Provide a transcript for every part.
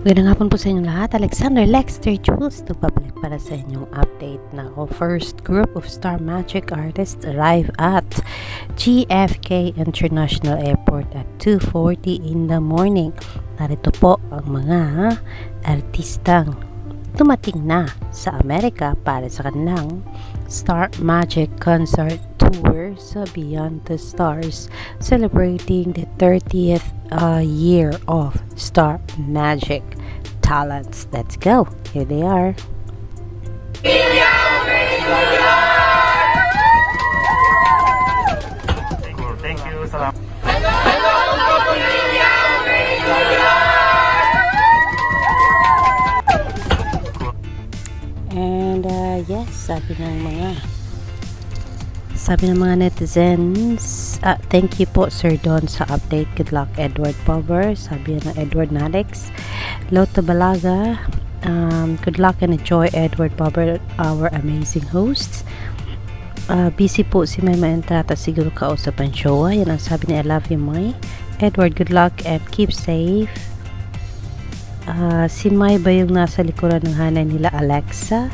Magandang hapon po sa inyong lahat. Alexander Lexter Jules nagpabalik para sa inyong update na first group of Star Magic artists arrive at GFK International Airport at 2:40 in the morning. Narito po ang mga artistang dumating na sa Amerika para sa kanilang Star Magic Concert Tour sa Beyond the Stars, celebrating the 30th year of Star Magic Talents. Let's go. Here they are. Thank you. Salamat. And yes, sabi ng mga netizens, thank you po Sir Don sa update. Good luck Edward Power, sabi ng Edward Nalex. Lotto Balaga, good luck and enjoy Edward Power, our amazing hosts. Busy po si May Entrata, siguro kausap ang show. Yan ang sabi ni I love you May. Edward, good luck and keep safe. Si May ba yung nasa likuran ng hanay nila Alexa?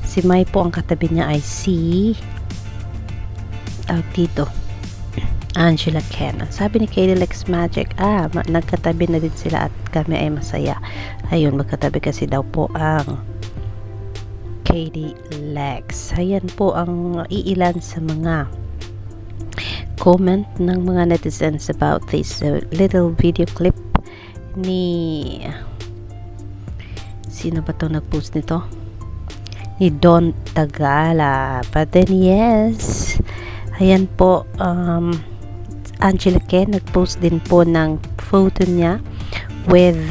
Si May po ang katabi niya ay si dito Angela Ken. Sabi ni Katie Lex Magic, nagkatabi na din sila at kami ay masaya. Ayun, magkatabi kasi daw po ang Katie Lex. Ayan po ang iilan sa mga comment ng mga netizens about this little video clip ni sino ba to nag-post nito? Ni Don Tagala. But then yes, ayan po, Angela Ken nag-post din po ng photo niya with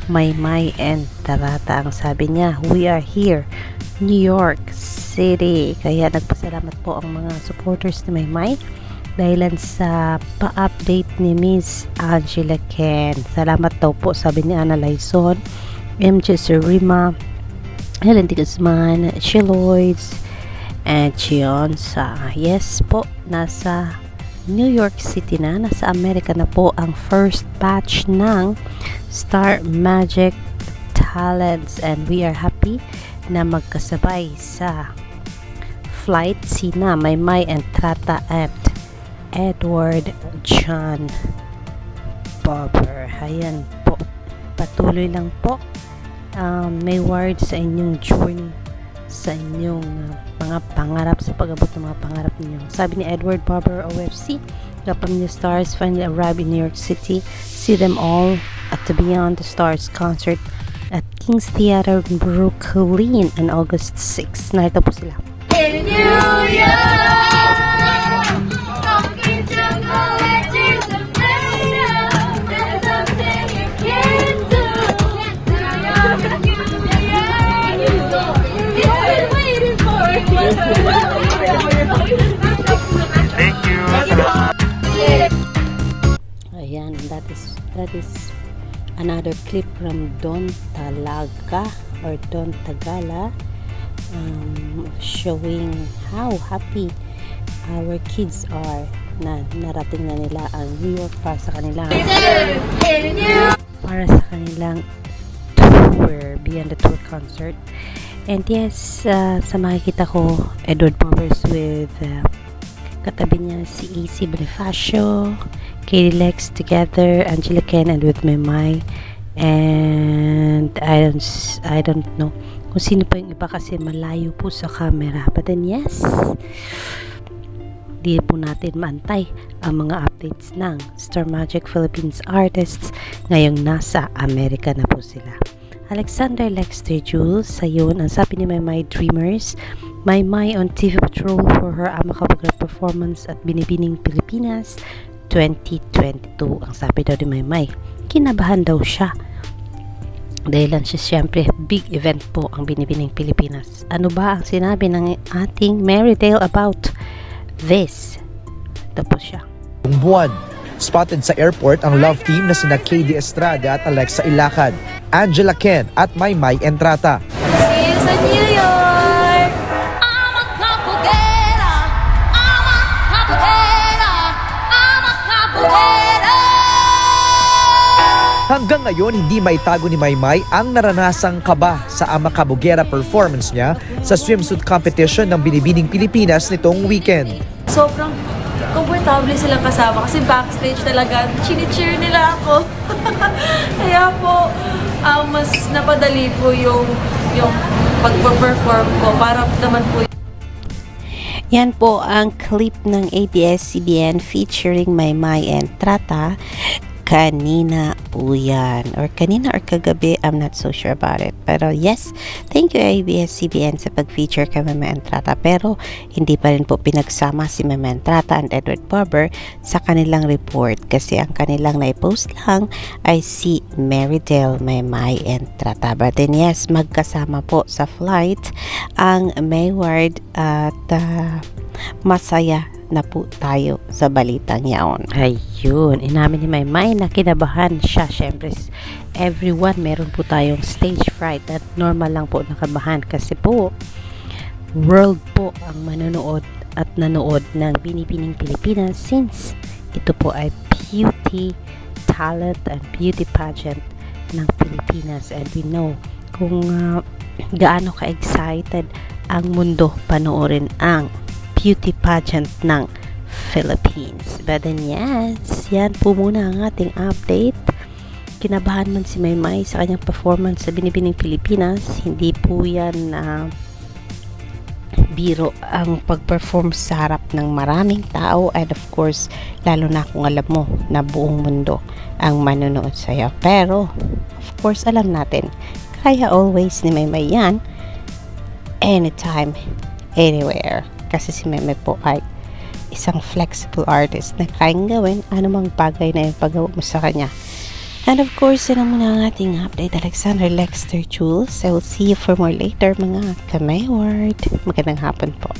Maymay and Tarata. Ang sabi niya, we are here, New York City. Kaya nagpasalamat po ang mga supporters ni Maymay dahilan sa pa-update ni Miss Angela Ken. Salamat daw po, sabi ni Ana Laison, MJ Surima, Helen de Guzman, Shiloids, and Chionsa. Yes po, nasa New York City na, nasa Amerika na po ang first batch ng Star Magic Talents, and we are happy na magkasabay sa flight sina Maymay and Trata at Edward John Bobber. Ayan po, patuloy lang po, may word sa inyong journey, sa inyong mga pangarap, sa pag-abot ng mga pangarap ninyo. Sabi ni Edward Bobber OFC, the Pamilya Stars finally arrived in New York City. See them all at the Beyond the Stars concert at King's Theater in Brooklyn on August 6. Narito po sila. In New York, talking to poetry, there's something you can't do. Thank you. Salamat. Ayan, that is another clip from Don Talaga or Don Tagala, showing how happy our kids are na narating na nila ang New York para sa kanilang tour, Beyond the Tour concert. And yes, sa makikita ko, Edward Powers with katabi niya si AC Bonifacio, Katie Lex together, Angela Ken, and with Maymay. And I don't know kung sino pa yung iba kasi malayo po sa camera. But then yes, di po natin maantay ang mga updates ng Star Magic Philippines artists ngayong nasa Amerika na po sila. Alexander Lexter Jules, sayon ang sabi ni Maymay Dreamers. Maymay on TV Patrol for her Amakabugra performance at Binibining Pilipinas 2022. Ang sabi daw ni Maymay, kinabahan daw siya dahil lang siya, siyempre big event po ang Binibining Pilipinas. Ano ba ang sinabi ng ating Mary Dale about this? Ito po siya. Buwan. Spotted sa airport ang love team na sina KD Estrada at Alexa Ilacad, Angela Ken at Maymay Entrata. See you sa New York! I'm a capoeira, I'm a capoeira, I'm a capoeira. Hanggang ngayon, hindi maitago ni Maymay ang naranasang kaba sa Ama Kabugera performance niya sa swimsuit competition ng Binibining Pilipinas nitong weekend. Sobrang komportable silang kasama kasi backstage talaga, chini-cheer nila ako. Kaya po, mas napadali po yung pag-perform ko para naman po Yan po ang clip ng ABS-CBN featuring Maymay and Trata. Kanina po yan. Or kanina or kagabi, I'm not so sure about it. Pero yes, thank you ABS-CBN sa pag-feature kay Maymay and Trata. Pero hindi pa rin po pinagsama si Maymay and Trata and Edward Barber sa kanilang report. Kasi ang kanilang na-post lang ay si Marydel, Maymay and Trata. But then yes, magkasama po sa flight ang Mayward at masaya na po tayo sa balitang yaon. Ayun, inamin ni Maymay na kinabahan siya. Siyempre, everyone, meron po tayong stage fright at normal lang po nakabahan kasi po, world po ang manonood at nanood ng Binibining Pilipinas since ito po ay beauty, talent, and beauty pageant ng Pilipinas. And we know kung gaano ka-excited ang mundo panoorin ang beauty pageant ng Philippines. But then yes, yan po muna ang ating update. Kinabahan man si Maymay sa kanyang performance sa Binibining Pilipinas. Hindi po yan biro ang pag-perform sa harap ng maraming tao, and of course, lalo na kung alam mo na buong mundo ang manonood sa'yo. Pero, of course, alam natin, kaya always ni Maymay yan, anytime, anywhere. Kasi si Maymay po ay isang flexible artist na kayang gawin anumang bagay na yung paggawa mo sa kanya. And of course, yun ang muna ang ating update. Alexander Lexter Jules. I will see you for more later mga ka-Mayward. Magandang hapon po.